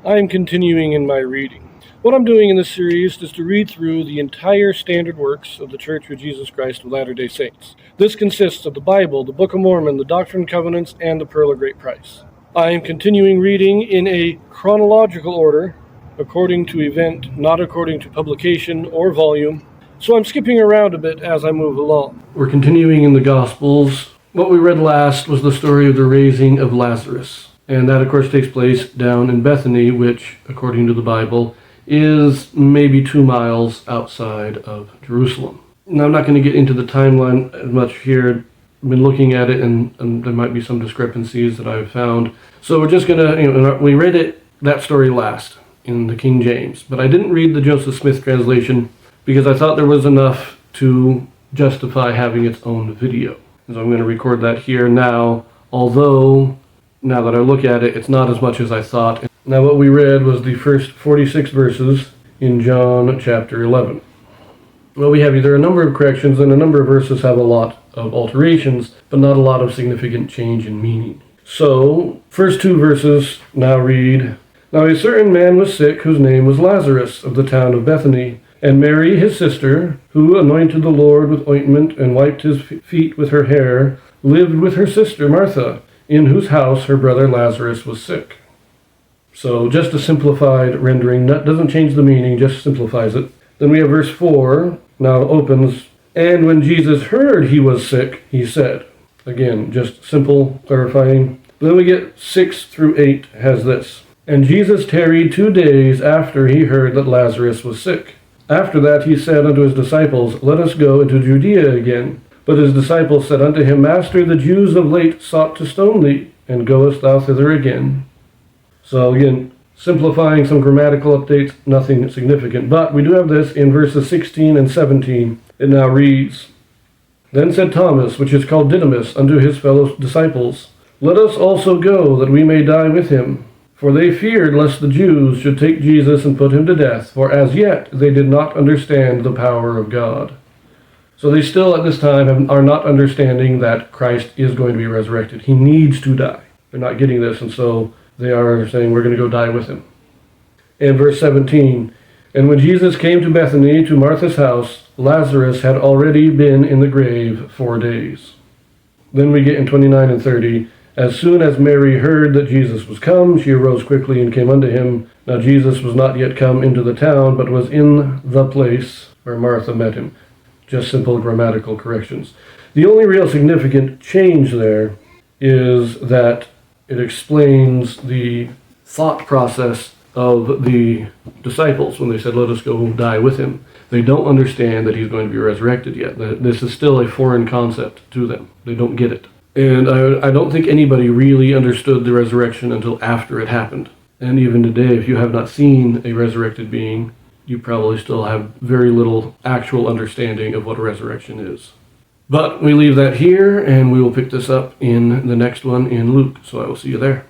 I am continuing in my reading. What I'm doing in this series is to read through the entire standard works of the Church of Jesus Christ of Latter-day Saints. This consists of the Bible, the Book of Mormon, the Doctrine and Covenants, and the Pearl of Great Price. I am continuing reading in a chronological order, according to event, not according to publication or volume, so I'm skipping around a bit as I move along. We're continuing in the Gospels. What we read last was the story of the raising of Lazarus. And that, of course, takes place down in Bethany, which, according to the Bible, is maybe 2 miles outside of Jerusalem. Now, I'm not going to get into the timeline as much here. I've been looking at it, and there might be some discrepancies that I've found. So we're just going to, we read that story last in the King James. But I didn't read the Joseph Smith translation because I thought there was enough to justify having its own video. So I'm going to record that here now, although now that I look at it, it's not as much as I thought. Now what we read was the first 46 verses in John chapter 11. Well, there are a number of corrections, and a number of verses have a lot of alterations, but not a lot of significant change in meaning. So, first 2 verses now read, Now a certain man was sick, whose name was Lazarus, of the town of Bethany. And Mary, his sister, who anointed the Lord with ointment and wiped his feet with her hair, lived with her sister Martha, in whose house her brother Lazarus was sick. So just a simplified rendering, that doesn't change the meaning, just simplifies it. Then we have verse 4, now opens, And when Jesus heard he was sick, he said. Again, just simple, clarifying. Then we get 6 through 8 has this. And Jesus tarried 2 days after he heard that Lazarus was sick. After that he said unto his disciples, Let us go into Judea again. But his disciples said unto him, Master, the Jews of late sought to stone thee, and goest thou thither again? So again, simplifying some grammatical updates, nothing significant. But we do have this in verses 16 and 17. It now reads, Then said Thomas, which is called Didymus, unto his fellow disciples, Let us also go, that we may die with him. For they feared lest the Jews should take Jesus and put him to death, for as yet they did not understand the power of God. So they still at this time are not understanding that Christ is going to be resurrected. He needs to die. They're not getting this, and so they are saying, we're going to go die with him. And verse 17, And when Jesus came to Bethany, to Martha's house, Lazarus had already been in the grave 4 days. Then we get in 29 and 30, As soon as Mary heard that Jesus was come, she arose quickly and came unto him. Now Jesus was not yet come into the town, but was in the place where Martha met him. Just simple grammatical corrections. The only real significant change there is that it explains the thought process of the disciples when they said, let us go die with him. They don't understand that he's going to be resurrected yet. This is still a foreign concept to them. They don't get it. And I don't think anybody really understood the resurrection until after it happened. And even today, if you have not seen a resurrected being, you probably still have very little actual understanding of what a resurrection is. But we leave that here, and we will pick this up in the next one in Luke. So I will see you there.